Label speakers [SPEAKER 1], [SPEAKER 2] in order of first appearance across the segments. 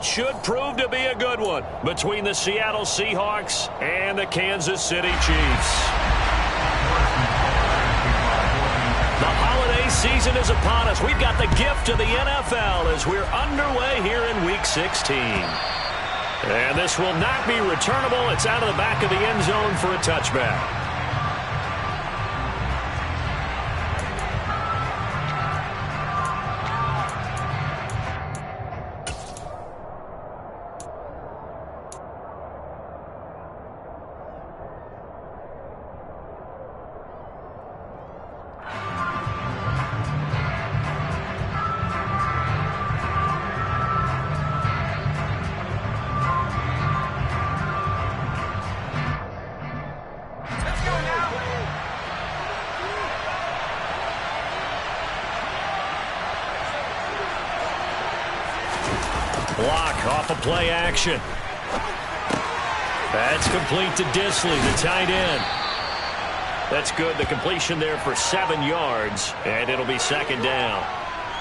[SPEAKER 1] Should prove to be a good one between the Seattle Seahawks and the Kansas City Chiefs. The holiday season is upon us. We've got the gift of the NFL as we're underway here in Week 16. And this will not be returnable. It's out of the back of the end zone for a touchback. Block off of play action. That's complete to Disley, the tight end. That's good. The completion there for 7 yards, and it'll be second down.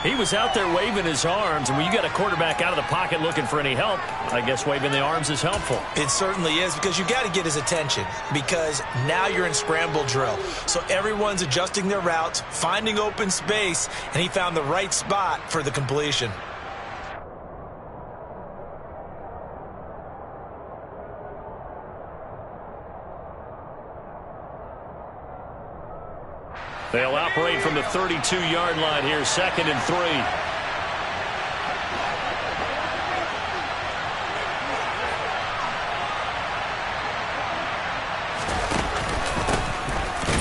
[SPEAKER 1] He was out there waving his arms, and when you got a quarterback out of the pocket looking for any help, I guess waving the arms is helpful.
[SPEAKER 2] It certainly is, because you got to get his attention, because now you're in scramble drill. So everyone's adjusting their routes, finding open space, and he found the right spot for the completion.
[SPEAKER 1] They'll operate from the 32-yard line here, 2nd and 3.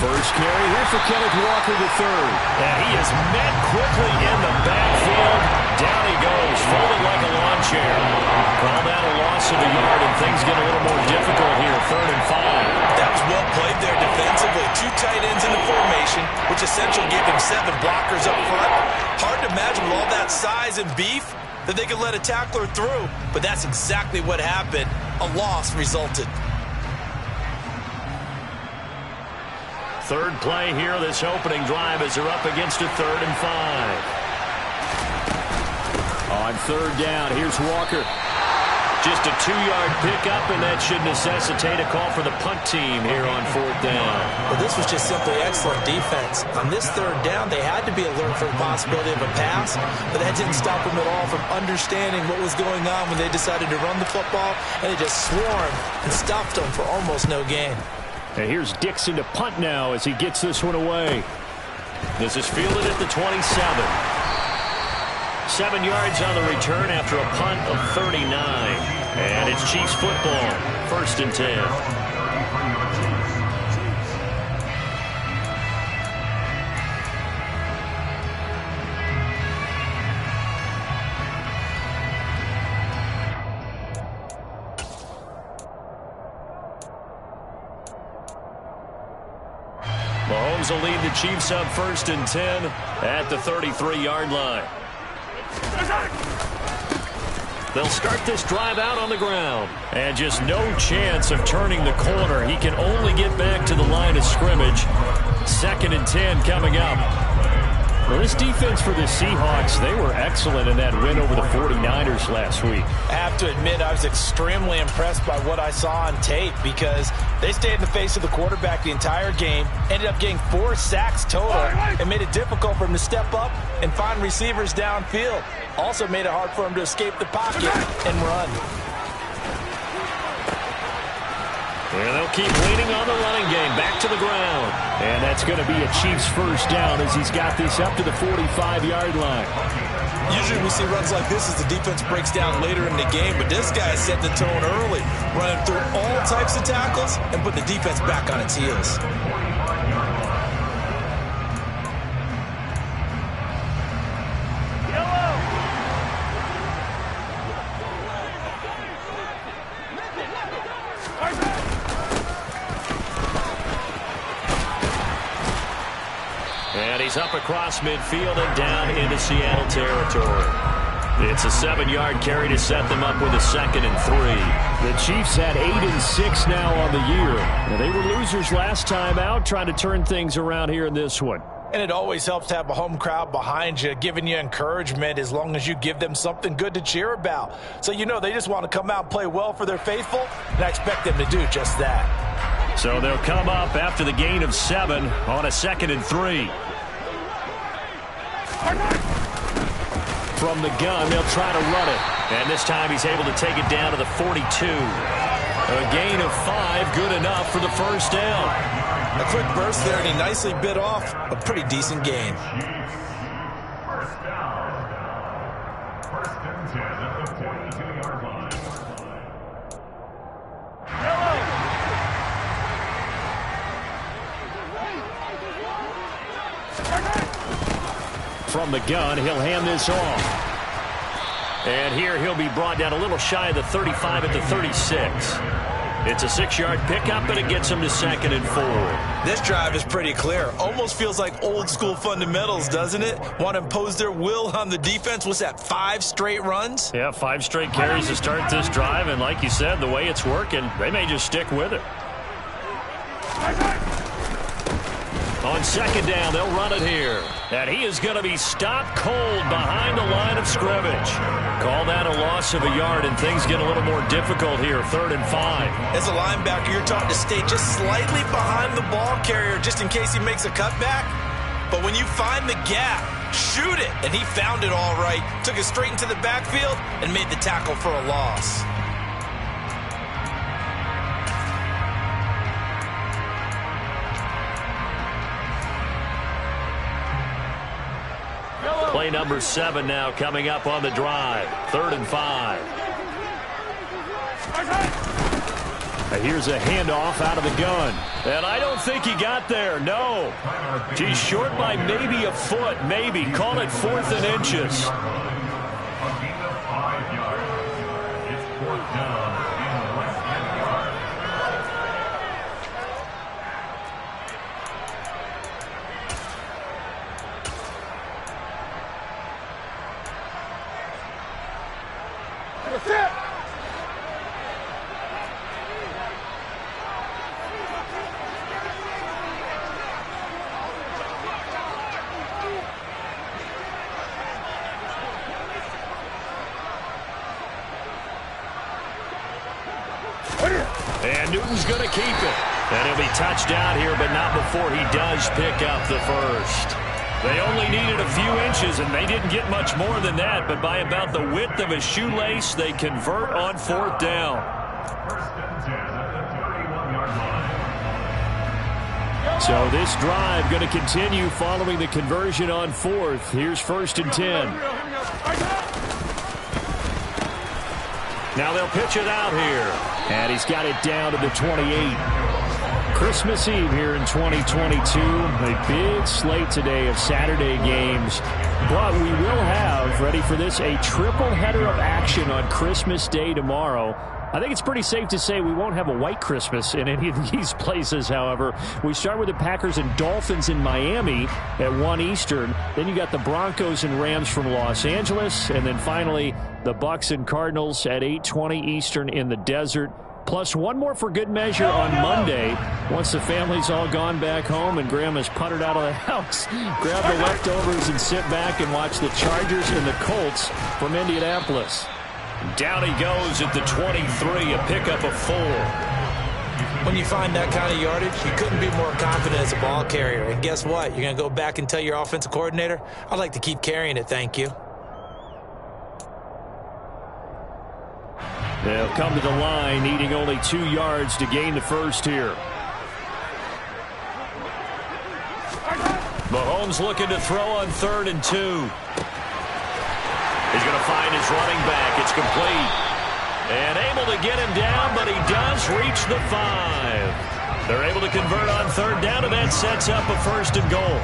[SPEAKER 1] First carry here for Kenneth Walker III. And he is met quickly in the backfield. Down he goes, folded like a lawn chair. Call that a loss of a yard, and things get a little more difficult here, 3rd and 5.
[SPEAKER 2] That was well played there defensively. 2 tight ends in the formation, which essentially gave him 7 blockers up front. Hard to imagine with all that size and beef that they could let a tackler through, but that's exactly what happened. A loss resulted.
[SPEAKER 1] Third play here, this opening drive, as they're up against a 3rd and 5. On 3rd down, here's Walker. Just a 2-yard pickup, and that should necessitate a call for the punt team here on 4th down.
[SPEAKER 2] Well, this was just simply excellent defense. On this 3rd down, they had to be alert for the possibility of a pass, but that didn't stop them at all from understanding what was going on when they decided to run the football, and they just swarmed and stuffed them for almost no gain.
[SPEAKER 1] And here's Dixon to punt now as he gets this one away. This is fielded at the 27. 7 yards on the return after a punt of 39. And it's Chiefs football, 1st and 10. Mahomes will lead the Chiefs up 1st and 10 at the 33-yard line. They'll start this drive out on the ground. And just no chance of turning the corner. He can only get back to the line of scrimmage. 2nd and 10 coming up. Well, this defense for the Seahawks, they were excellent in that win over the 49ers last week.
[SPEAKER 2] I have to admit, I was extremely impressed by what I saw on tape, because they stayed in the face of the quarterback the entire game, ended up getting 4 sacks total, and made it difficult for him to step up and find receivers downfield. Also made it hard for him to escape the pocket and run.
[SPEAKER 1] And they'll keep leaning on the running game, back to the ground. And that's going to be a Chiefs 1st down as he's got this up to the 45-yard line.
[SPEAKER 2] Usually we see runs like this as the defense breaks down later in the game, but this guy set the tone early, running through all types of tackles and put the defense back on its heels.
[SPEAKER 1] And he's up across midfield and down into Seattle territory. It's a 7-yard carry to set them up with a 2nd and 3. The Chiefs had 8 and 6 now on the year. Now, they were losers last time out, trying to turn things around here in this one.
[SPEAKER 2] And it always helps to have a home crowd behind you, giving you encouragement as long as you give them something good to cheer about. So you know they just want to come out and play well for their faithful, and I expect them to do just that.
[SPEAKER 1] So they'll come up after the gain of 7 on a 2nd and 3. From the gun, they'll try to run it. And this time he's able to take it down to the 42. A gain of 5, good enough for the first down.
[SPEAKER 2] A quick burst there, and he nicely bit off a pretty decent gain.
[SPEAKER 3] First down. First and 10 at the 42-yard line.
[SPEAKER 1] From the gun, he'll hand this off. And here he'll be brought down a little shy of the 35 at the 36. It's a 6-yard pickup, and it gets him to 2nd and 4.
[SPEAKER 2] This drive is pretty clear. Almost feels like old school fundamentals, doesn't it? Want to impose their will on the defense. What's that, 5 straight runs?
[SPEAKER 1] Yeah, 5 straight carries to start this drive, and like you said, the way it's working, they may just stick with it. On 2nd down, they'll run it here. And he is going to be stopped cold behind the line of scrimmage. Call that a loss of a yard, and things get a little more difficult here, 3rd and 5.
[SPEAKER 2] As a linebacker, you're taught to stay just slightly behind the ball carrier just in case he makes a cutback. But when you find the gap, shoot it. And he found it all right. Took it straight into the backfield and made the tackle for a loss.
[SPEAKER 1] Play number 7 now coming up on the drive. 3rd and 5. Here's a handoff out of the gun. And I don't think he got there. No. He's short by maybe a foot. Maybe. Call it 4th and inches.
[SPEAKER 3] A gain of 5 yards. It's 4th down and less than a yard.
[SPEAKER 1] And Newton's going to keep it. And he'll be touched down here, but not before he does pick up the first. They only needed a few inches, and they didn't get much more than that. But by about the width of a shoelace, they convert on 4th down.
[SPEAKER 3] First and 10 at the 31-yard line.
[SPEAKER 1] So this drive going to continue following the conversion on 4th. Here's 1st and 10. Now they'll pitch it out here. And he's got it down to the 28. Christmas Eve here in 2022. A big slate today of Saturday games. But we will have, ready for this, a triple header of action on Christmas Day tomorrow. I think it's pretty safe to say we won't have a white Christmas in any of these places, however. We start with the Packers and Dolphins in Miami at 1 Eastern. Then you got the Broncos and Rams from Los Angeles. And then finally, the Bucs and Cardinals at 8:20 Eastern in the desert. Plus one more for good measure on Monday. Once the family's all gone back home and Grandma's puttered out of the house, grab the leftovers and sit back and watch the Chargers and the Colts from Indianapolis. Down he goes at the 23, a pickup of 4.
[SPEAKER 2] When you find that kind of yardage, you couldn't be more confident as a ball carrier. And guess what? You're going to go back and tell your offensive coordinator, I'd like to keep carrying it, thank you.
[SPEAKER 1] They'll come to the line, needing only 2 yards to gain the first here. Mahomes looking to throw on 3rd and 2. He's going to find his running back. It's complete. And able to get him down, but he does reach the 5. They're able to convert on 3rd down, and that sets up a 1st and goal.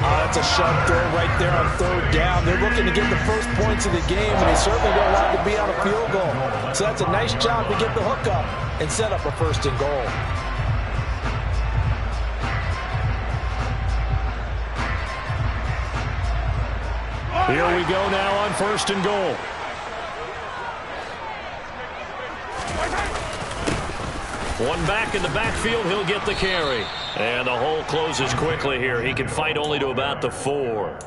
[SPEAKER 2] That's a sharp throw right there on 3rd down. They're looking to get the first points of the game, and they certainly don't want to be on a field goal. So that's a nice job to get the hook up and set up a 1st and goal.
[SPEAKER 1] Here we go now on 1st and goal. One back in the backfield, he'll get the carry. And the hole closes quickly here. He can fight only to about the 4.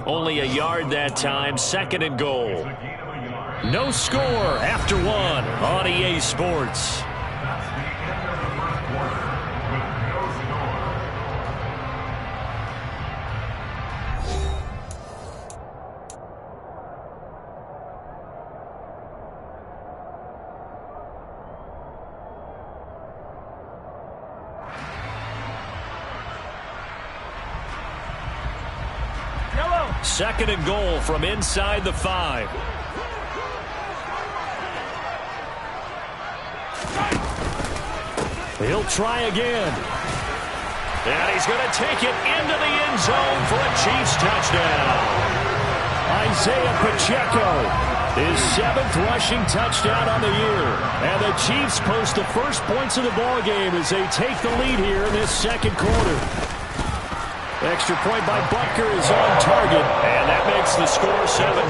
[SPEAKER 1] Only a yard that time. 2nd and goal. No score after 1 on EA Sports. Second and goal from inside the 5. He'll try again. And he's going to take it into the end zone for a Chiefs touchdown. Isaiah Pacheco, his 7th rushing touchdown on the year. And the Chiefs post the first points of the ballgame as they take the lead here in this 2nd quarter. Extra point by Butker is on target, and that makes the score 7-0.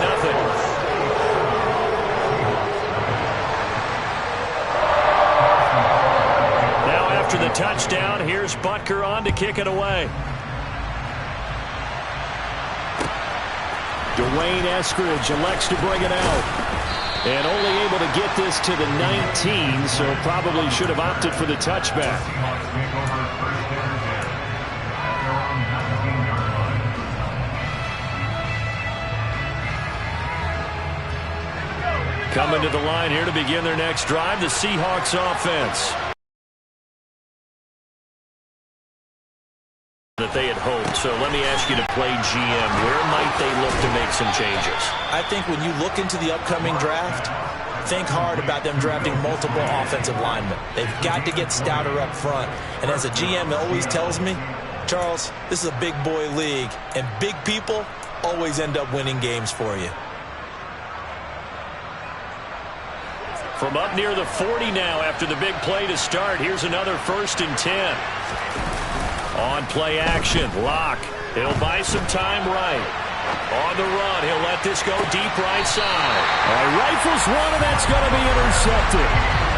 [SPEAKER 1] Now after the touchdown, here's Butker on to kick it away. Dwayne Eskridge elects to bring it out. And only able to get this to the 19, so probably should have opted for the touchback. Coming to the line here to begin their next drive, the Seahawks offense. That they had hoped. So let me ask you to play GM. Where might they look to make some changes?
[SPEAKER 2] I think when you look into the upcoming draft, think hard about them drafting multiple offensive linemen. They've got to get stouter up front. And as a GM, it always tells me, Charles, this is a big boy league, and big people always end up winning games for you.
[SPEAKER 1] From up near the 40 now after the big play to start. Here's another 1st and 10. On play action, Locke. He'll buy some time right. On the run, he'll let this go deep right side. Rifles one, and that's going to be intercepted.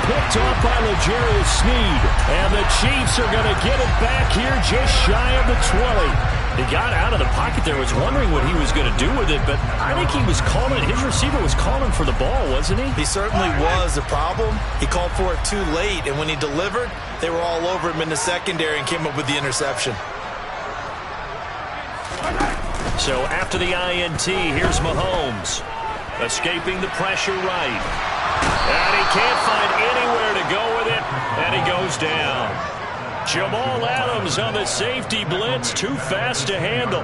[SPEAKER 1] Picked off by L'Jarius Sneed. And the Chiefs are going to get it back here just shy of the 20. He got out of the pocket there, was wondering what he was going to do with it, but I think he was calling, his receiver was calling for the ball, wasn't he?
[SPEAKER 2] He certainly was. The problem, he called for it too late, and when he delivered, they were all over him in the secondary and came up with the interception.
[SPEAKER 1] So after the INT, here's Mahomes. Escaping the pressure right. And he can't find anywhere to go with it, and he goes down. Jamal Adams on the safety blitz, too fast to handle.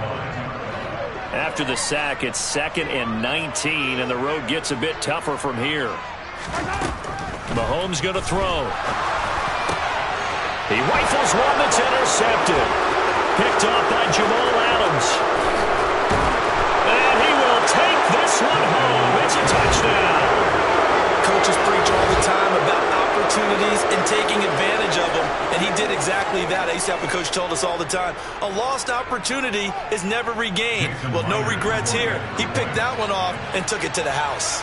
[SPEAKER 1] After the sack, it's 2nd and 19, and the road gets a bit tougher from here. Mahomes going to throw. He rifles one that's intercepted. Picked off by Jamal Adams. And he will take this one home. It's a touchdown.
[SPEAKER 2] Coaches preach all the time about opportunities and taking advantage of them, and he did exactly that. I used to have a coach told us all the time, a lost opportunity is never regained. Well, no regrets here. He picked that one off and took it to the house.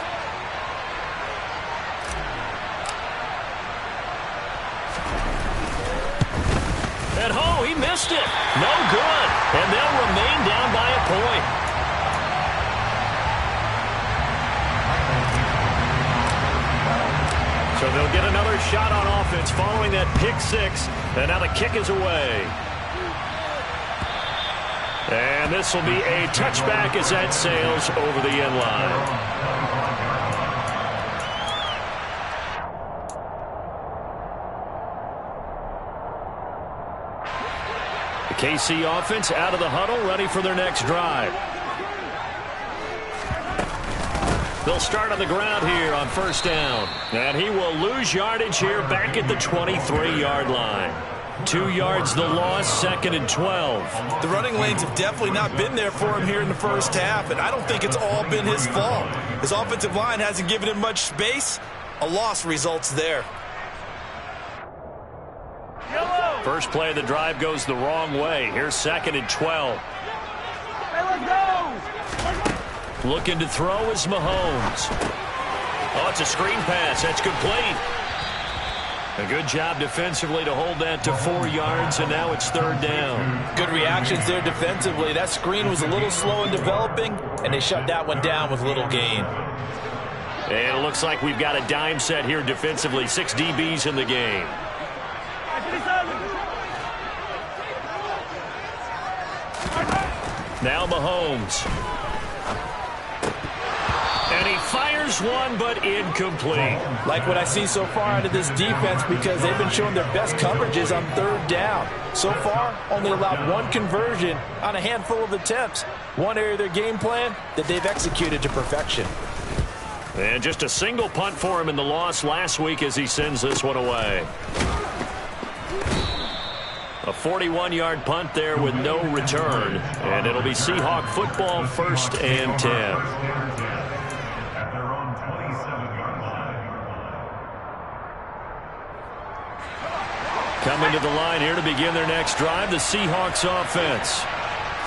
[SPEAKER 1] And he missed it. No good. And they'll remain down by a point. So they'll get another shot on offense following that pick 6. And now the kick is away. And this will be a touchback as that sails over the end line. The KC offense out of the huddle, ready for their next drive. They'll start on the ground here on 1st down. And he will lose yardage here back at the 23-yard line. 2 yards the loss, 2nd and 12.
[SPEAKER 2] The running lanes have definitely not been there for him here in the first half, and I don't think it's all been his fault. His offensive line hasn't given him much space. A loss results there.
[SPEAKER 1] First play of the drive goes the wrong way. Here's 2nd and 12.
[SPEAKER 4] Hey, let's go!
[SPEAKER 1] Looking to throw is Mahomes. Oh, it's a screen pass. That's complete. A good job defensively to hold that to 4 yards, and now it's 3rd down.
[SPEAKER 2] Good reactions there defensively. That screen was a little slow in developing, and they shut that one down with little gain.
[SPEAKER 1] And it looks like we've got a dime set here defensively. 6 DBs in the game. Now Mahomes. And he fires one, but incomplete.
[SPEAKER 2] Like what I see so far out of this defense, because they've been showing their best coverages on 3rd down. So far, only allowed 1 conversion on a handful of attempts. One area of their game plan that they've executed to perfection.
[SPEAKER 1] And just a single punt for him in the loss last week as he sends this one away. A 41-yard punt there with no return. And it'll be Seahawk football, 1st and 10. Coming to the line here to begin their next drive, the Seahawks offense.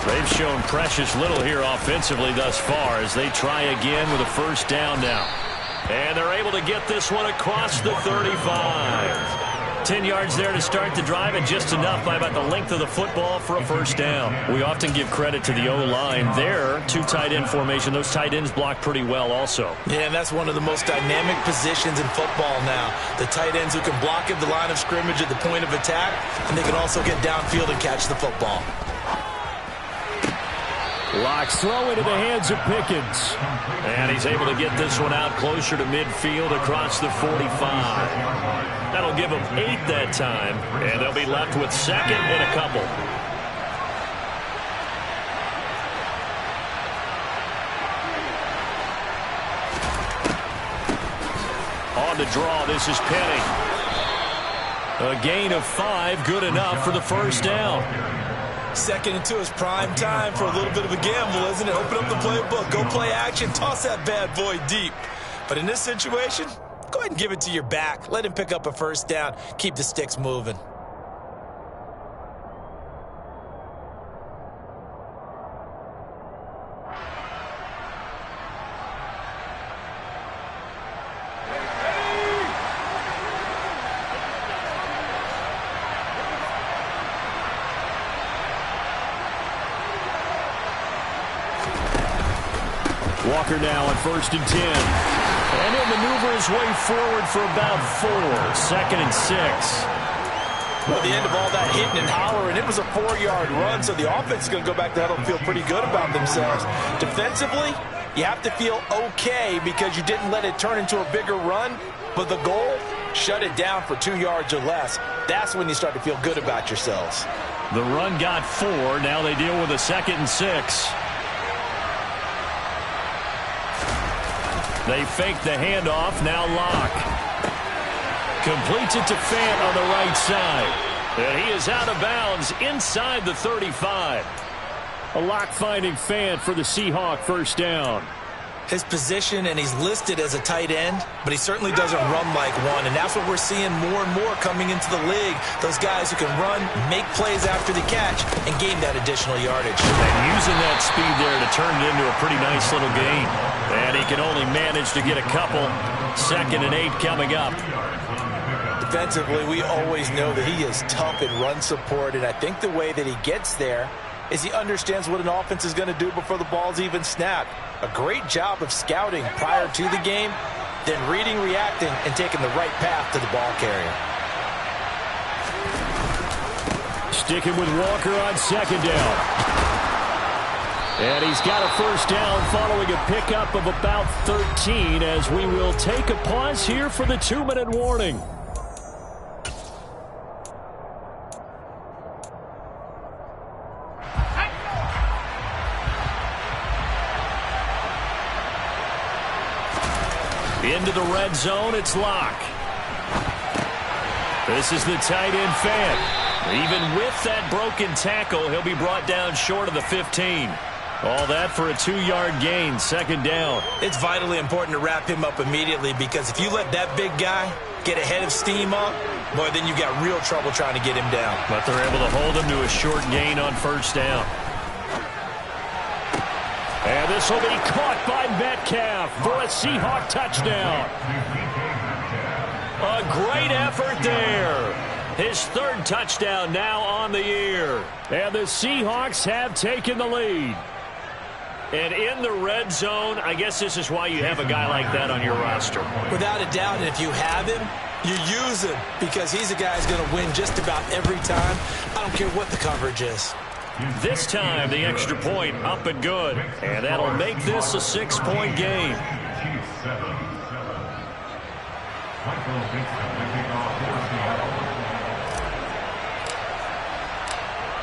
[SPEAKER 1] They've shown precious little here offensively thus far as they try again with a 1st down now. And they're able to get this one across the 35. 10 yards there to start the drive, and just enough by about the length of the football for a 1st down. We often give credit to the O-line there. 2 tight end formation. Those tight ends block pretty well also.
[SPEAKER 2] Yeah, and that's one of the most dynamic positions in football now. The tight ends who can block at the line of scrimmage at the point of attack, and they can also get downfield and catch the football.
[SPEAKER 1] Locks throw into the hands of Pickens. And he's able to get this one out closer to midfield across the 45. That'll give them 8 that time. And they'll be left with 2nd and a couple. On the draw, this is Penny. A gain of 5, good enough for the 1st down.
[SPEAKER 2] 2nd and 2 is prime time for a little bit of a gamble, isn't it? Open up the playbook, go play action, toss that bad boy deep. But in this situation, go ahead and give it to your back. Let him pick up a 1st down. Keep the sticks moving.
[SPEAKER 1] Walker now on 1st and 10. And he'll maneuver his way forward for about 4. 2nd and 6.
[SPEAKER 2] Well, the end of all that hitting and hollering, it was a 4-yard run, so the offense is going to go back to huddle and feel pretty good about themselves. Defensively, you have to feel okay because you didn't let it turn into a bigger run, but the goal, shut it down for 2 yards or less. That's when you start to feel good about yourselves.
[SPEAKER 1] The run got 4. Now they deal with a 2nd and 6. They fake the handoff. Now Locke completes it to Fant on the right side. And he is out of bounds inside the 35. A Locke finding Fant for the Seahawk 1st down.
[SPEAKER 2] His position, and he's listed as a tight end, but he certainly doesn't run like one, and that's what we're seeing more and more coming into the league. Those guys who can run, make plays after the catch, and gain that additional yardage.
[SPEAKER 1] And using that speed there to turn it into a pretty nice little gain. And he can only manage to get a couple. 2nd and 8 coming up.
[SPEAKER 2] Defensively, we always know that he is tough in run support, and I think the way that he gets there is he understands what an offense is going to do before the ball's even snapped. A great job of scouting prior to the game, then reading, reacting, and taking the right path to the ball carrier.
[SPEAKER 1] Sticking with Walker on 2nd down. And he's got a 1st down following a pickup of about 13 as we will take a pause here for the 2-minute warning. Into the red zone, it's Locke. This is the tight end Fant. Even with that broken tackle, he'll be brought down short of the 15. All that for a 2-yard gain, 2nd down.
[SPEAKER 2] It's vitally important to wrap him up immediately because if you let that big guy get ahead of steam up, boy, then you got real trouble trying to get him down.
[SPEAKER 1] But they're able to hold him to a short gain on 1st down. And this will be caught by Metcalf for a Seahawk touchdown. A great effort there. His third touchdown now on the year. And the Seahawks have taken the lead. And in the red zone, I guess this is why you have a guy like that on your roster.
[SPEAKER 2] Without a doubt, and if you have him, you use him because he's a guy who's going to win just about every time. I don't care what the coverage is.
[SPEAKER 1] This time, the extra point up and good. And that'll make this a 6-point game.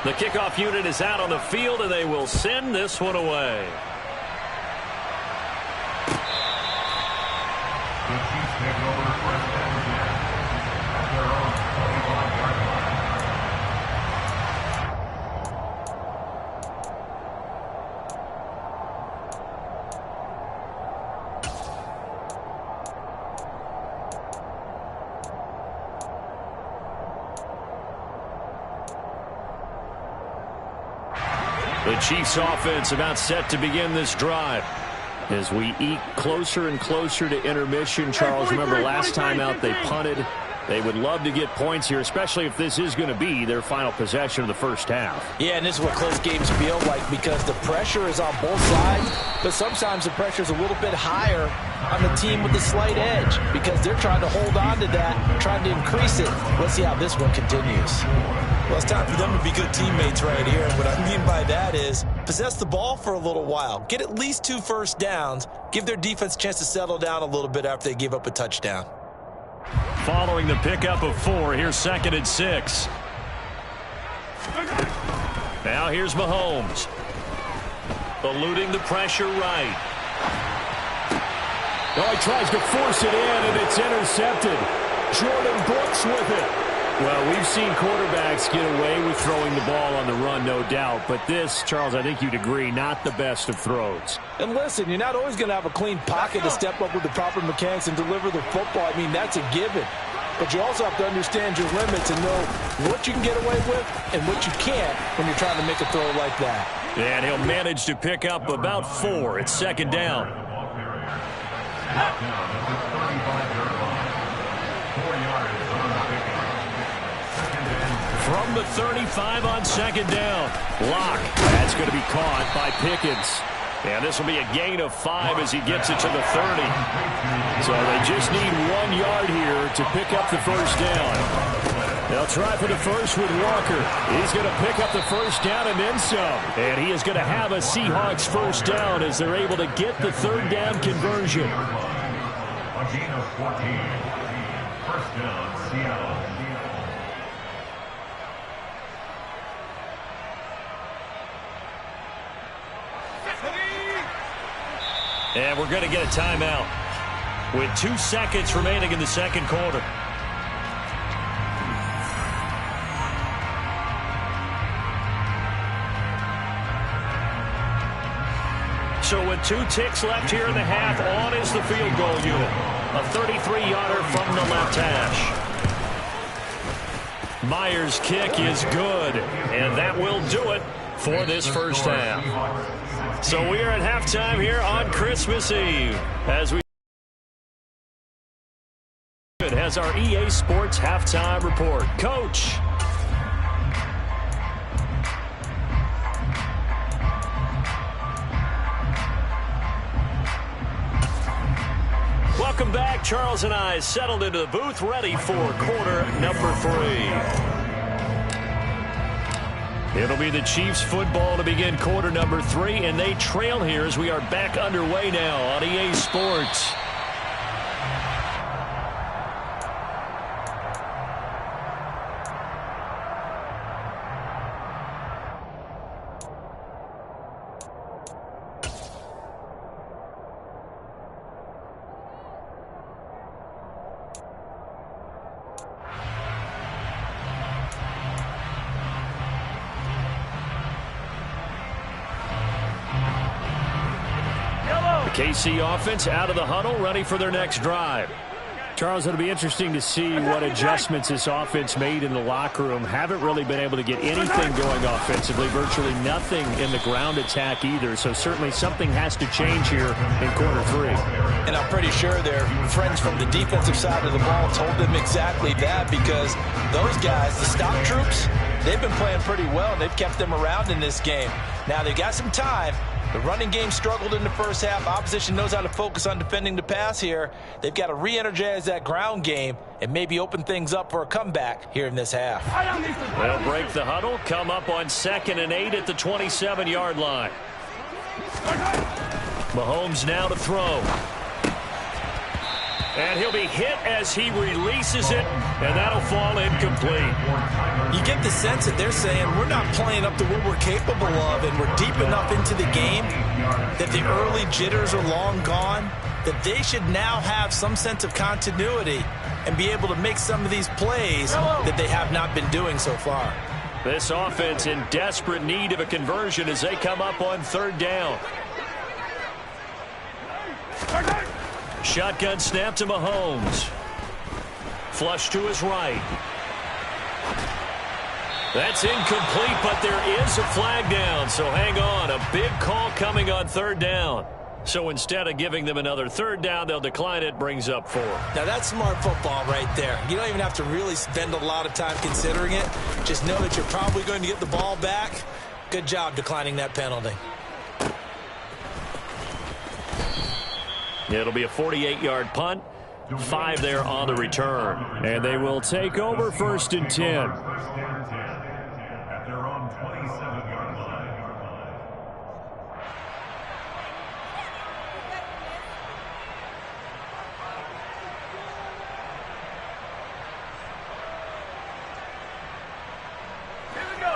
[SPEAKER 1] The kickoff unit is out on the field, and they will send this one away.
[SPEAKER 3] The Chiefs take over first and 10 at their own 25-yard line.
[SPEAKER 1] The Chiefs offense about set to begin this drive. As we eat closer and closer to intermission, Charles, remember last time out they punted. They would love to get points here, especially if this is going to be their final possession of the first half.
[SPEAKER 2] Yeah, and this is what close games feel like because the pressure is on both sides, but sometimes the pressure is a little bit higher on the team with the slight edge because they're trying to hold on to that, trying to increase it. Let's see how this one continues. Well, it's time for them to be good teammates right here. And what I mean by that is possess the ball for a little while. Get at least 2 first downs. Give their defense a chance to settle down a little bit after they give up a touchdown.
[SPEAKER 1] Following the pickup of 4, here's 2nd and 6. Now here's Mahomes. Eluding the pressure right. Oh, he tries to force it in, and it's intercepted. Jordan Brooks with it. Well, we've seen quarterbacks get away with throwing the ball on the run, no doubt. But this, Charles, I think you'd agree, not the best of throws.
[SPEAKER 2] And listen, you're not always going to have a clean pocket to step up with the proper mechanics and deliver the football. I mean, that's a given. But you also have to understand your limits and know what you can get away with and what you can't when you're trying to make a throw like that.
[SPEAKER 1] And he'll manage to pick up about 4. It's 2nd down. From the 35 on 2nd down. Lock. That's going to be caught by Pickens. And this will be a gain of 5 as he gets it to the 30. So they just need 1 yard here to pick up the first down. They'll try for the first with Walker. He's going to pick up the first down and then some. And he is going to have a Seahawks first down as they're able to get the 3rd down conversion.
[SPEAKER 3] A gain of 14. First down, Seattle.
[SPEAKER 1] And we're going to get a timeout with 2 seconds remaining in the 2nd quarter. So with 2 ticks left here in the half, on is the field goal unit. A 33-yarder from the left hash. Myers' kick is good, and that will do it for this first half. So we are at halftime here on Christmas Eve as we has our EA Sports halftime report. Coach. Welcome back. Charles and I settled into the booth, ready for quarter number 3. It'll be the Chiefs football to begin quarter number 3, and they trail here as we are back underway now on EA Sports. KC offense out of the huddle, ready for their next drive. Charles, it'll be interesting to see what adjustments this offense made in the locker room. Haven't really been able to get anything going offensively, virtually nothing in the ground attack either. So certainly something has to change here in quarter 3.
[SPEAKER 2] And I'm pretty sure their friends from the defensive side of the ball told them exactly that, because those guys, the stop troops, they've been playing pretty well. They've kept them around in this game. Now they've got some time. The running game struggled in the first half. Opposition knows how to focus on defending the pass here. They've got to re-energize that ground game and maybe open things up for a comeback here in this half.
[SPEAKER 1] They'll break the huddle, come up on 2nd and 8 at the 27-yard line. Mahomes now to throw. And he'll be hit as he releases it, and that'll fall incomplete.
[SPEAKER 2] You get the sense that they're saying we're not playing up to what we're capable of, and we're deep enough into the game that the early jitters are long gone, that they should now have some sense of continuity and be able to make some of these plays that they have not been doing so far.
[SPEAKER 1] This offense in desperate need of a conversion as they come up on 3rd down. Shotgun snap to Mahomes. Flush to his right. That's incomplete, but there is a flag down, so hang on. A big call coming on 3rd down. So instead of giving them another 3rd down, they'll decline it, brings up 4.
[SPEAKER 2] Now that's smart football right there. You don't even have to really spend a lot of time considering it. Just know that you're probably going to get the ball back. Good job declining that penalty.
[SPEAKER 1] It'll be a 48-yard punt. 5 there on the return. And they will take over 1st and 10.
[SPEAKER 3] At their own 27-yard line.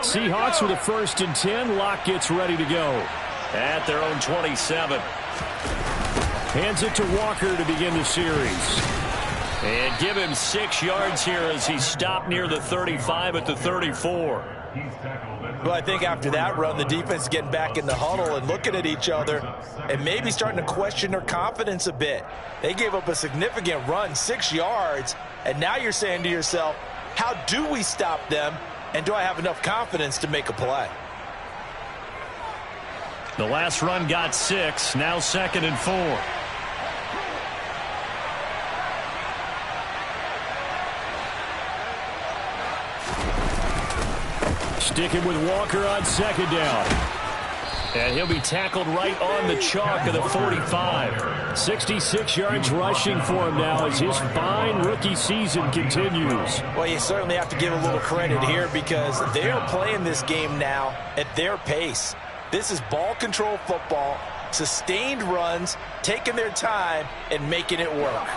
[SPEAKER 1] Seahawks with a 1st and 10. Locke gets ready to go at their own 27. Hands it to Walker to begin the series. And give him 6 yards here as he stopped near the 35 at the 34.
[SPEAKER 2] Well, I think after that run, the defense is getting back in the huddle and looking at each other and maybe starting to question their confidence a bit. They gave up a significant run, 6 yards, and now you're saying to yourself, how do we stop them, and do I have enough confidence to make a play?
[SPEAKER 1] The last run got 6, now 2nd and 4. Sticking with Walker on 2nd down. And he'll be tackled right on the chalk of the 45. 66 yards rushing for him now as his fine rookie season continues.
[SPEAKER 2] Well, you certainly have to give a little credit here because they are playing this game now at their pace. This is ball control football, sustained runs, taking their time and making it work.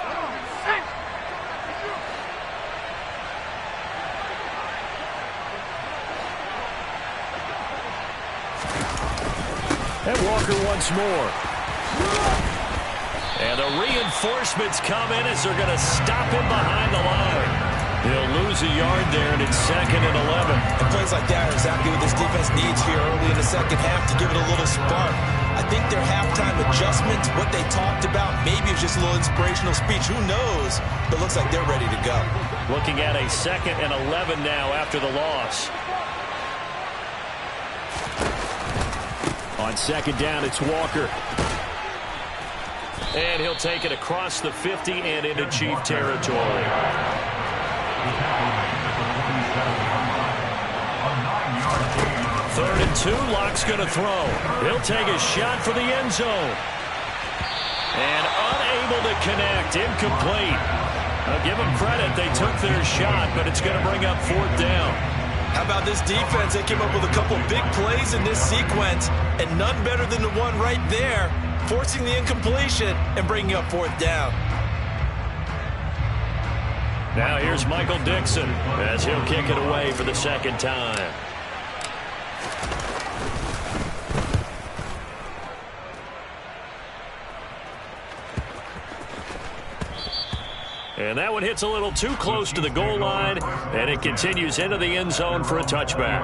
[SPEAKER 1] And Walker once more. And the reinforcements come in as they're going to stop him behind the line. He'll lose a yard there, and it's 2nd and 11.
[SPEAKER 2] And plays like that are exactly what this defense needs here early in the second half to give it a little spark. I think their halftime adjustments, what they talked about, maybe it's just a little inspirational speech. Who knows? But it looks like they're ready to go.
[SPEAKER 1] Looking at a 2nd and 11 now after the loss. On 2nd down, it's Walker. And he'll take it across the 50 and into Chief territory. 3rd and 2, Locke's going to throw. He'll take a shot for the end zone. And unable to connect, incomplete. I'll give them credit, they took their shot, but it's going to bring up 4th down.
[SPEAKER 2] How about this defense? They came up with a couple big plays in this sequence, and none better than the one right there, forcing the incompletion and bringing up 4th down.
[SPEAKER 1] Now here's Michael Dixon as he'll kick it away for the 2nd time. And that one hits a little too close to the goal line, and it continues into the end zone for a touchback.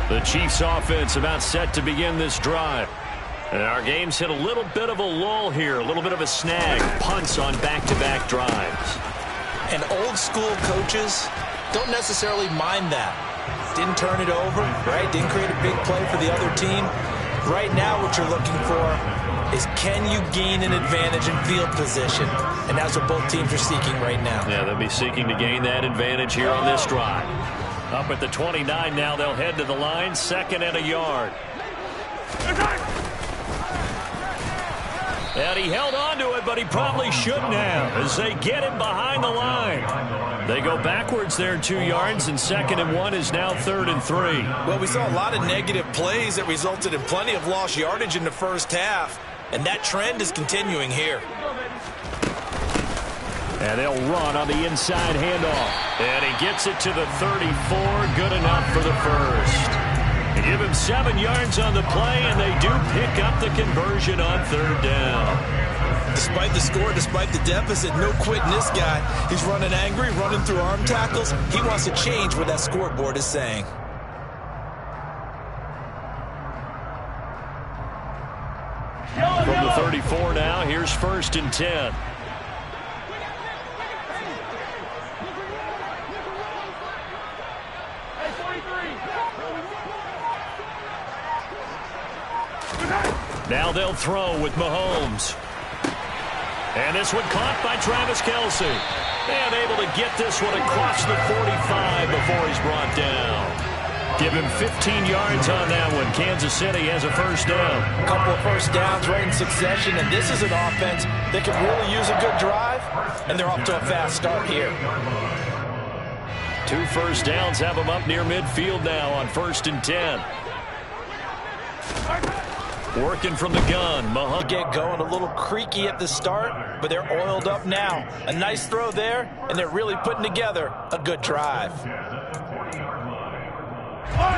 [SPEAKER 1] The Chiefs offense about set to begin this drive. And our game's hit a little bit of a lull here, a little bit of a snag. Punts on back-to-back drives.
[SPEAKER 2] And old school coaches don't necessarily mind that. Didn't turn it over, right? Didn't create a big play for the other team. Right now what you're looking for is, can you gain an advantage in field position? And that's what both teams are seeking right now.
[SPEAKER 1] Yeah, they'll be seeking to gain that advantage here on this drive. Up at the 29 now, they'll head to the line, 2nd and a yard. And he held on to it, but he probably shouldn't have, as they get him behind the line. They go backwards there 2 yards, and 2nd and 1 is now 3rd and 3.
[SPEAKER 2] Well, we saw a lot of negative plays that resulted in plenty of lost yardage in the first half, and that trend is continuing here.
[SPEAKER 1] And they'll run on the inside handoff. And he gets it to the 34, good enough for the first. They give him 7 yards on the play, and they do pick up the conversion on 3rd down.
[SPEAKER 2] Despite the score, despite the deficit, no quitting this guy. He's running angry, running through arm tackles. He wants to change what that scoreboard is saying.
[SPEAKER 1] From the 34 now, here's 1st and 10. Now they'll throw with Mahomes. And this one caught by Travis Kelce. And able to get this one across the 45 before he's brought down. Give him 15 yards on that one. Kansas City has a 1st down.
[SPEAKER 2] A couple of 1st downs right in succession, and this is an offense that could really use a good drive, and they're off to a fast start here.
[SPEAKER 1] 2 1st downs have them up near midfield now on 1st and 10. Working from the gun. Mahomes.
[SPEAKER 2] Get going a little creaky at the start, but they're oiled up now. A nice throw there, and they're really putting together a good drive.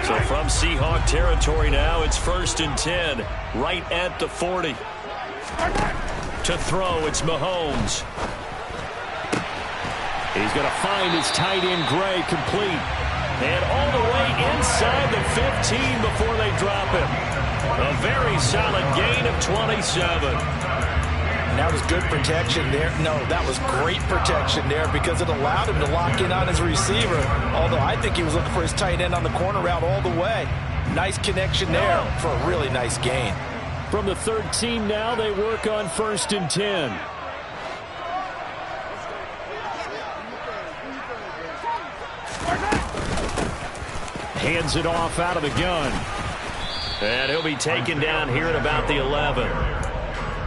[SPEAKER 1] So from Seahawk territory now, it's 1st and 10, right at the 40. To throw, it's Mahomes. He's going to find his tight end, Gray, complete. And all the way inside the 15 before they drop him. A very solid gain of 27.
[SPEAKER 2] And that was good protection there. No, that was great protection there because it allowed him to lock in on his receiver. Although I think he was looking for his tight end on the corner route all the way. Nice connection there for a really nice gain.
[SPEAKER 1] From the 13 now, they work on 1st and 10. Hands it off out of the gun. And he'll be taken down here at about the 11.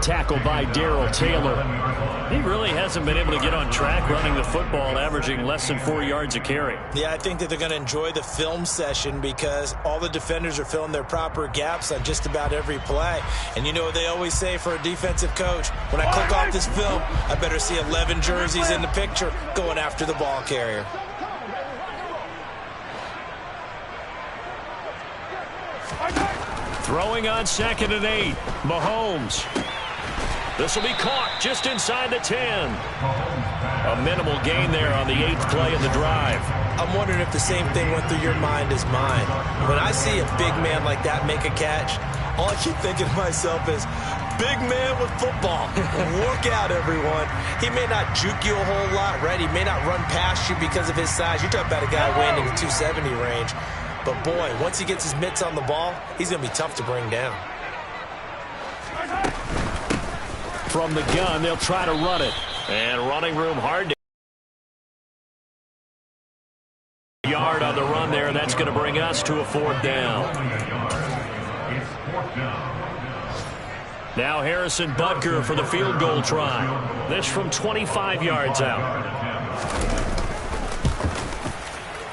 [SPEAKER 1] Tackled by Darrell Taylor. He really hasn't been able to get on track running the football, averaging less than 4 yards a carry.
[SPEAKER 2] Yeah, I think that they're going to enjoy the film session because all the defenders are filling their proper gaps on just about every play. And you know what they always say for a defensive coach? When I click off this film, I better see 11 jerseys in the picture going after the ball carrier.
[SPEAKER 1] Throwing on 2nd and 8. Mahomes. This will be caught just inside the 10. A minimal gain there on the 8th play of the drive.
[SPEAKER 2] I'm wondering if the same thing went through your mind as mine. When I see a big man like that make a catch, all I keep thinking to myself is, big man with football. Look out, everyone. He may not juke you a whole lot, right? He may not run past you because of his size. You're talking about a guy weighing in the 270 range. But, boy, once he gets his mitts on the ball, he's going to be tough to bring down.
[SPEAKER 1] From the gun, they'll try to run it. And running room hard to yard on the run there. That's going to bring us to a 4th down. Now Harrison Butker for the field goal try. This from 25 yards out.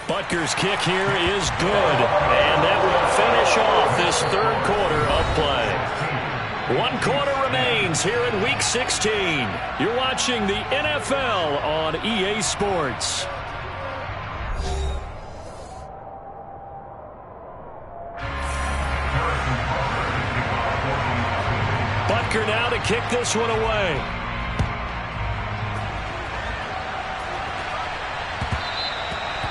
[SPEAKER 1] Butker's kick here is good, and that will finish off this 3rd quarter of play. 1 quarter remains here in Week 16. You're watching the NFL on EA Sports. Butker now to kick this one away.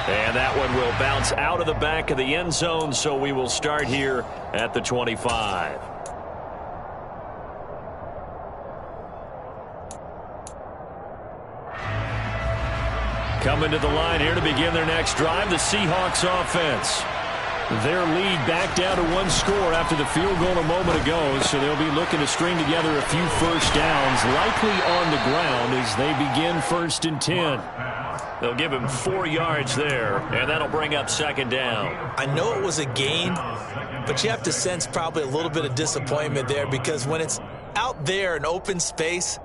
[SPEAKER 1] And that one will bounce out of the back of the end zone, so we will start here at the 25. Coming to the line here to begin their next drive, the Seahawks offense. Their lead back down to one score after the field goal a moment ago, so they'll be looking to string together a few first downs, likely on the ground as they begin 1st and 10. They'll give him 4 yards there, and that'll bring up 2nd down.
[SPEAKER 2] I know it was a gain, but you have to sense probably a little bit of disappointment there because when it's out there in open space,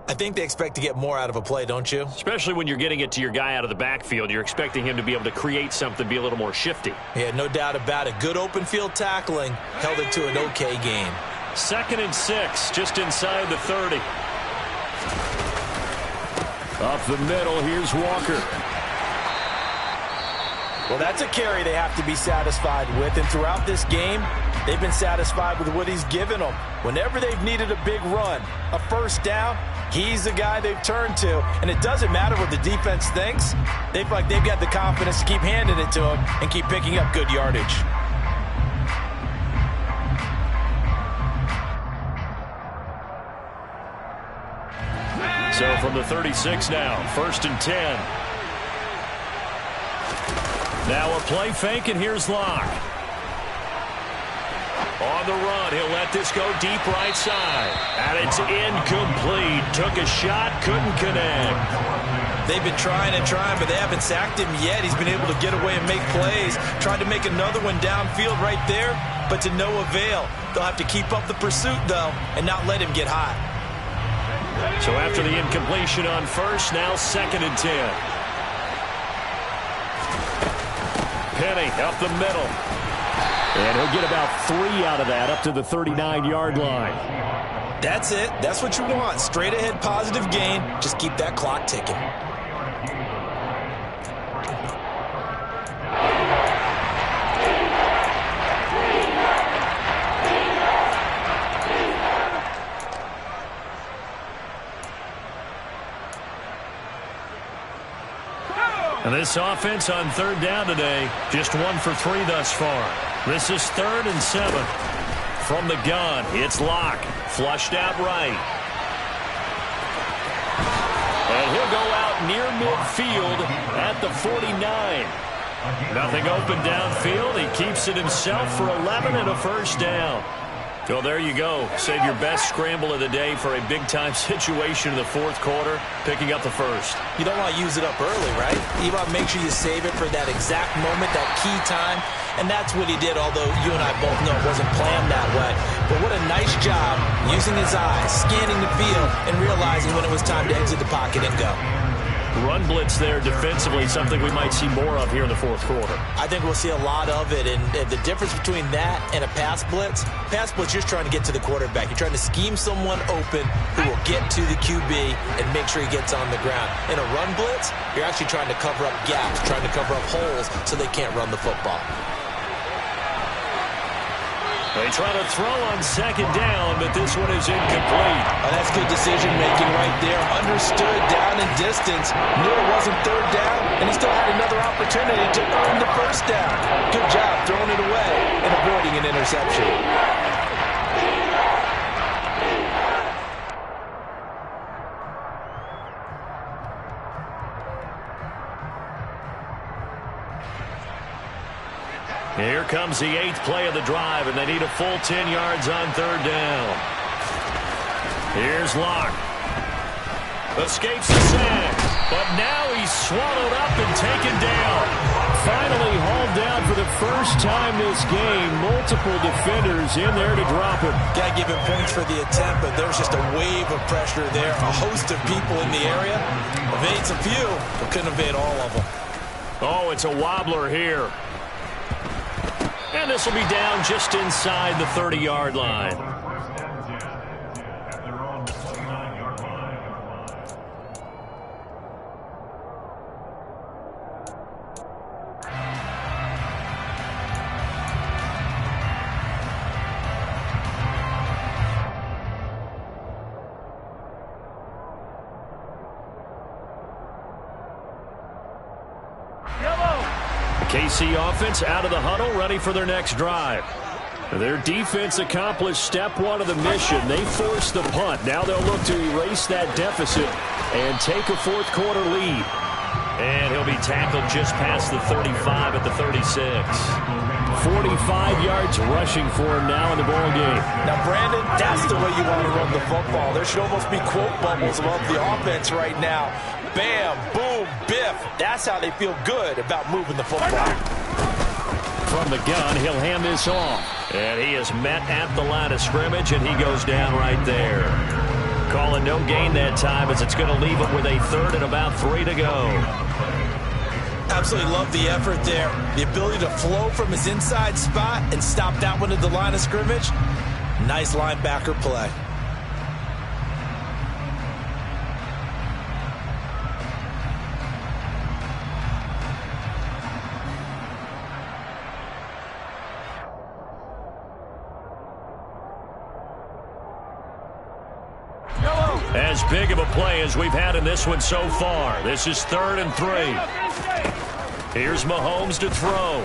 [SPEAKER 2] I think they expect to get more out of a play, don't you?
[SPEAKER 1] Especially when you're getting it to your guy out of the backfield. You're expecting him to be able to create something, be a little more shifty.
[SPEAKER 2] Yeah, no doubt about it. Good open field tackling held it to an okay gain.
[SPEAKER 1] 2nd and 6, just inside the 30. Up the middle, here's Walker.
[SPEAKER 2] Well, that's a carry they have to be satisfied with, and throughout this game, they've been satisfied with what he's given them. Whenever they've needed a big run, a first down, he's the guy they've turned to, and it doesn't matter what the defense thinks. They feel like they've got the confidence to keep handing it to him and keep picking up good yardage.
[SPEAKER 1] So from the 36 now, 1st and 10. Now a play fake, and here's Locke. On the run, he'll let this go deep right side. And it's incomplete. Took a shot, couldn't connect.
[SPEAKER 2] They've been trying and trying, but they haven't sacked him yet. He's been able to get away and make plays. Tried to make another one downfield right there, but to no avail. They'll have to keep up the pursuit, though, and not let him get hot.
[SPEAKER 1] So after the incompletion on 1st, now 2nd and 10. Penny up the middle. And he'll get about 3 out of that up to the 39-yard line.
[SPEAKER 2] That's it. That's what you want. Straight ahead positive gain. Just keep that clock ticking.
[SPEAKER 1] And this offense on 3rd down today, just 1 for 3 thus far. This is 3rd and 7. From the gun, it's Locke. Flushed out right. And he'll go out near midfield at the 49. Nothing open downfield. He keeps it himself for 11 and a first down. Well, there you go. Save your best scramble of the day for a big-time situation in the 4th quarter, picking up the first.
[SPEAKER 2] You don't want to use it up early, right? You want to make sure you save it for that exact moment, that key time. And that's what he did, although you and I both know it wasn't planned that way. But what a nice job using his eyes, scanning the field, and realizing when it was time to exit the pocket and go.
[SPEAKER 1] Run blitz there defensively, something we might see more of here in the 4th quarter.
[SPEAKER 2] I think we'll see a lot of it, and the difference between that and a pass blitz, you're just trying to get to the quarterback. You're trying to scheme someone open who will get to the QB and make sure he gets on the ground. In a run blitz, you're actually trying to cover up gaps, trying to cover up holes so they can't run the football.
[SPEAKER 1] They try to throw on 2nd down, but this one is incomplete.
[SPEAKER 2] Oh, that's good decision-making right there. Understood down and distance. Knew it wasn't 3rd down, and he still had another opportunity to earn the first down. Good job throwing it away and avoiding an interception.
[SPEAKER 1] Here comes the 8th play of the drive, and they need a full 10 yards on 3rd down. Here's Locke. Escapes the sack, but now he's swallowed up and taken down. Finally hauled down for the first time this game. Multiple defenders in there to drop him.
[SPEAKER 2] Got to give him points for the attempt, but there's just a wave of pressure there. A host of people in the area. Evades a few, but couldn't evade all of them.
[SPEAKER 1] Oh, it's a wobbler here. And this will be down just inside the 30-yard line.
[SPEAKER 3] At their own 29-yard line.
[SPEAKER 4] Yellow.
[SPEAKER 1] KC offense out of the huddle, ready for their next drive. Their defense accomplished step one of the mission. They forced the punt. Now they'll look to erase that deficit and take a fourth quarter lead. And he'll be tackled just past the 35 at the 36. 45 yards rushing for him now in the ball game.
[SPEAKER 2] Now, Brandon, that's the way you want to run the football. There should almost be quote bubbles above the offense right now. Bam, boom, biff. That's how they feel good about moving the football.
[SPEAKER 1] From the gun, he'll hand this off. And he is met at the line of scrimmage, and he goes down right there. Calling no gain that time as it's going to leave him with a third and about 3 to go.
[SPEAKER 2] Absolutely love the effort there. The ability to flow from his inside spot and stop that one at the line of scrimmage. Nice linebacker play.
[SPEAKER 1] As big of a play as we've had in this one so far. This is 3rd and 3. Here's Mahomes to throw.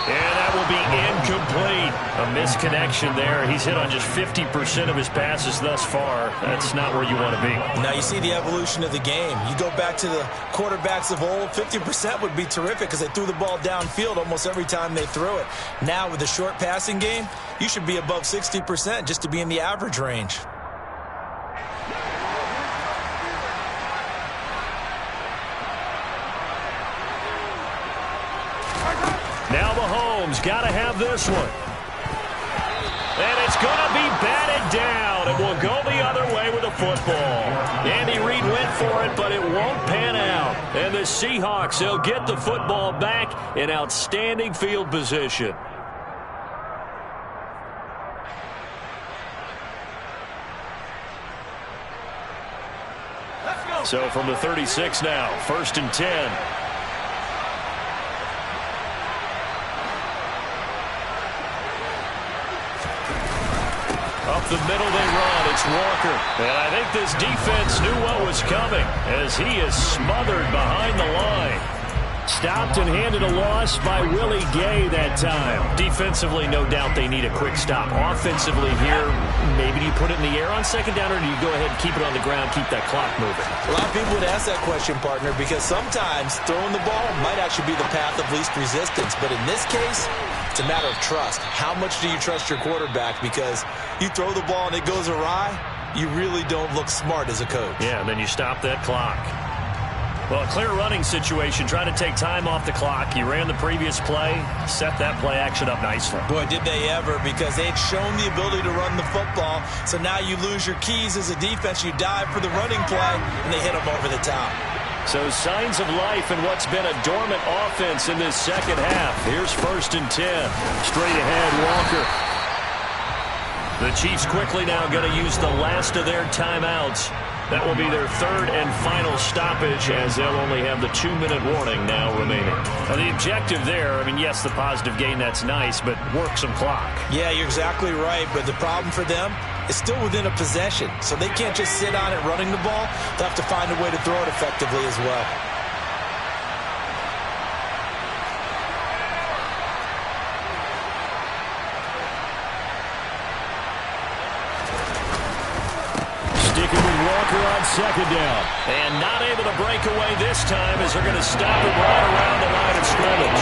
[SPEAKER 1] And that will be incomplete. A misconnection there. He's hit on just 50% of his passes thus far. That's not where you want to be.
[SPEAKER 2] Now you see the evolution of the game. You go back to the quarterbacks of old, 50% would be terrific because they threw the ball downfield almost every time they threw it. Now with the short passing game, you should be above 60% just to be in the average range.
[SPEAKER 1] Now Mahomes got to have this one. And it's going to be batted down. It will go the other way with the football. Andy Reid went for it, but it won't pan out. And the Seahawks, they'll get the football back in outstanding field position. So from the 36 now, 1st and 10. Up the middle they run. It's Walker. And I think this defense knew what was coming as he is smothered behind the line. Stopped and handed a loss by Willie Gay that time. Defensively, no doubt they need a quick stop. Offensively here, maybe do you put it in the air on 2nd down, or do you go ahead and keep it on the ground, keep that clock moving?
[SPEAKER 2] A lot of people would ask that question, partner, because sometimes throwing the ball might actually be the path of least resistance. But in this case, it's a matter of trust. How much do you trust your quarterback? Because you throw the ball and it goes awry, you really don't look smart as a coach.
[SPEAKER 1] Yeah, and then you stop that clock. Well, a clear running situation, trying to take time off the clock. You ran the previous play, set that play action up nicely.
[SPEAKER 2] Boy, did they ever, because they had shown the ability to run the football. So now you lose your keys as a defense. You dive for the running play, and they hit them over the top.
[SPEAKER 1] So signs of life in what's been a dormant offense in this second half. Here's 1st and 10. Straight ahead, Walker. The Chiefs quickly now going to use the last of their timeouts. That will be their 3rd and final stoppage as they'll only have the 2-minute warning now remaining. Now the objective there, I mean, yes, the positive gain, that's nice, but work some clock.
[SPEAKER 2] Yeah, you're exactly right, but the problem for them is still within a possession. So they can't just sit on it running the ball. They'll have to find a way to throw it effectively as well.
[SPEAKER 1] Walker on 2nd down. And not able to break away this time as they're going to stop him right around the line of scrimmage.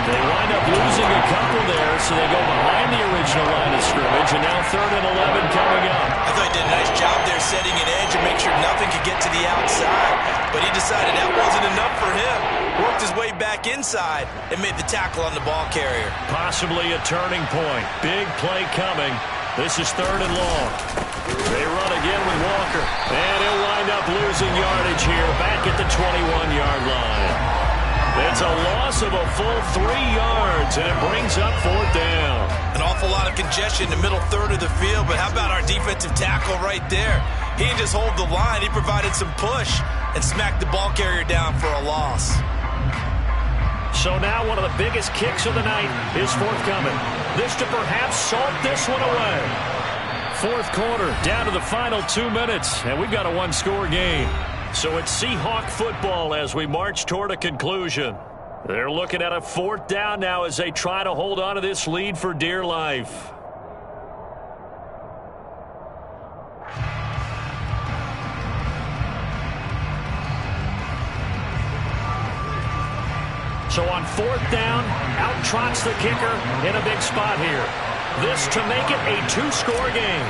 [SPEAKER 1] They wind up losing a couple there, so they go behind the original line of scrimmage, and now 3rd and 11 coming up.
[SPEAKER 2] I thought he did a nice job there setting an edge and make sure nothing could get to the outside, but he decided that wasn't enough for him. Worked his way back inside and made the tackle on the ball carrier.
[SPEAKER 1] Possibly a turning point. Big play coming. This is 3rd and long. They run again with Walker. And he'll wind up losing yardage here back at the 21-yard line. It's a loss of a full 3 yards, and it brings up 4th down.
[SPEAKER 2] An awful lot of congestion in the middle third of the field, but how about our defensive tackle right there? He didn't just hold the line. He provided some push and smacked the ball carrier down for a loss.
[SPEAKER 1] So now one of the biggest kicks of the night is forthcoming. This to perhaps salt this one away. 4th quarter, down to the final 2 minutes, and we've got a 1-score game. So it's Seahawk football as we march toward a conclusion. They're looking at a 4th down now as they try to hold on to this lead for dear life. So on 4th down, out trots the kicker in a big spot here. This to make it a 2-score game.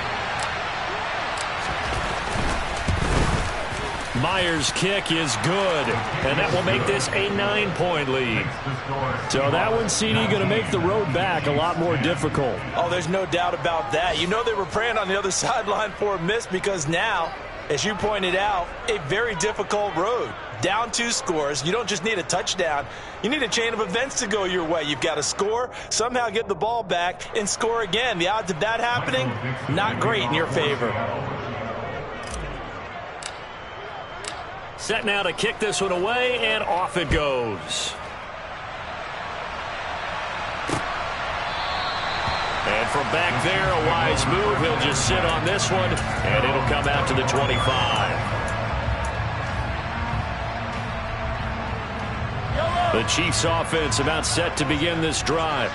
[SPEAKER 1] Myers' kick is good, and that will make this a 9-point lead. So that one, CD, going to make the road back a lot more difficult.
[SPEAKER 2] Oh, there's no doubt about that. You know they were praying on the other sideline for a miss because now, as you pointed out, a very difficult road. Down 2 scores. You don't just need a touchdown. You need a chain of events to go your way. You've got to score, somehow get the ball back, and score again. The odds of that happening, not great in your favor.
[SPEAKER 1] Set now to kick this one away, and off it goes. And from back there, a wise move. He'll just sit on this one, and it'll come out to the 25. The Chiefs offense about set to begin this drive.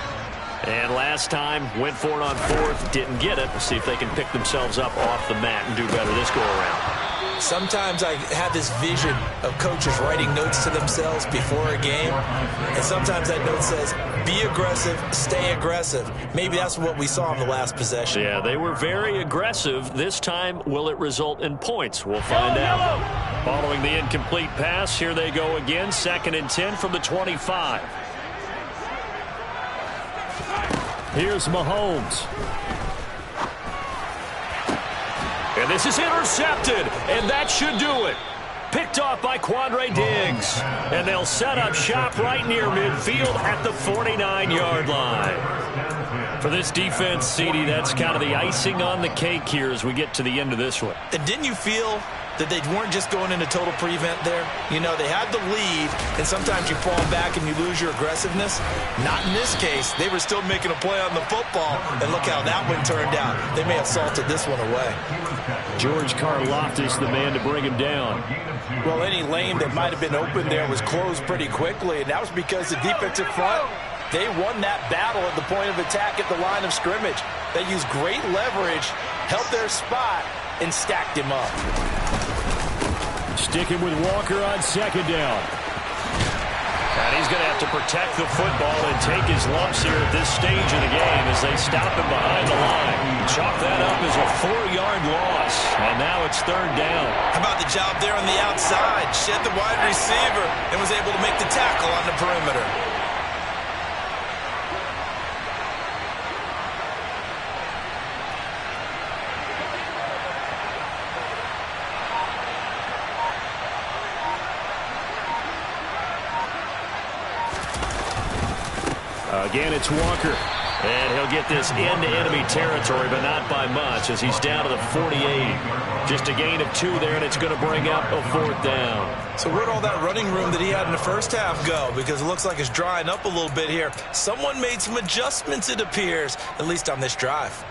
[SPEAKER 1] And last time, went for it on 4th, didn't get it. We'll see if they can pick themselves up off the mat and do better this go-around.
[SPEAKER 2] Sometimes I have this vision of coaches writing notes to themselves before a game, and sometimes that note says, be aggressive, stay aggressive. Maybe that's what we saw in the last possession.
[SPEAKER 1] Yeah, they were very aggressive. This time, will it result in points? We'll find out. Following the incomplete pass, here they go again. 2nd and 10 from the 25. Here's Mahomes. And this is intercepted, and that should do it. Picked off by Quandre Diggs. And they'll set up shop right near midfield at the 49-yard line. For this defense, CD, that's kind of the icing on the cake here as we get to the end of this one.
[SPEAKER 2] And didn't you feel that they weren't just going into total prevent there? You know, they had the lead, and sometimes you fall back and you lose your aggressiveness. Not in this case. They were still making a play on the football, and look how that one turned out. They may have salted this one away.
[SPEAKER 1] George Karlaftis, the man to bring him down.
[SPEAKER 2] Well, any lane that might have been open there was closed pretty quickly, and that was because the defensive front, they won that battle at the point of attack at the line of scrimmage. They used great leverage, held their spot, and stacked him up.
[SPEAKER 1] Sticking with Walker on 2nd down. And he's going to have to protect the football and take his lumps here at this stage of the game as they stop him behind the line. Chalk that up as a 4-yard loss. And now it's 3rd down.
[SPEAKER 2] How about the job there on the outside? Shed the wide receiver and was able to make the tackle on the perimeter.
[SPEAKER 1] Again, it's Walker. And he'll get this into enemy territory, but not by much as he's down to the 48. Just a gain of 2 there, and it's going to bring up a 4th down.
[SPEAKER 2] So where'd all that running room that he had in the first half go? Because it looks like it's drying up a little bit here. Someone made some adjustments, it appears, at least on this drive.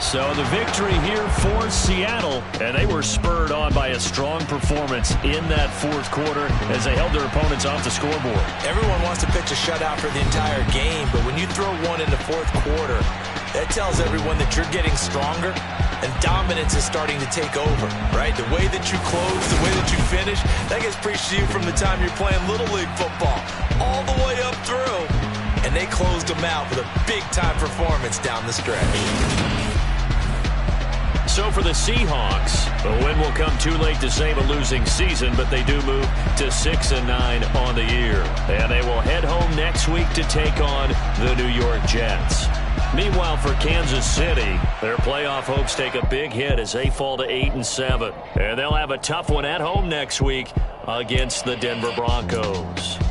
[SPEAKER 1] So the victory here for Seattle, and they were spurred on by a strong performance in that 4th quarter as they held their opponents off the scoreboard.
[SPEAKER 2] Everyone wants to pitch a shutout for the entire game, but when you throw one in the 4th quarter, that tells everyone that you're getting stronger and dominance is starting to take over, right? The way that you close, the way that you finish, that gets preached to you from the time you're playing Little League football all the way up through, and they closed them out with a big-time performance down the stretch.
[SPEAKER 1] So for the Seahawks, the win will come too late to save a losing season, but they do move to 6-9 on the year. And they will head home next week to take on the New York Jets. Meanwhile, for Kansas City, Their playoff hopes take a big hit as they fall to 8-7. And they'll have a tough one at home next week against the Denver Broncos.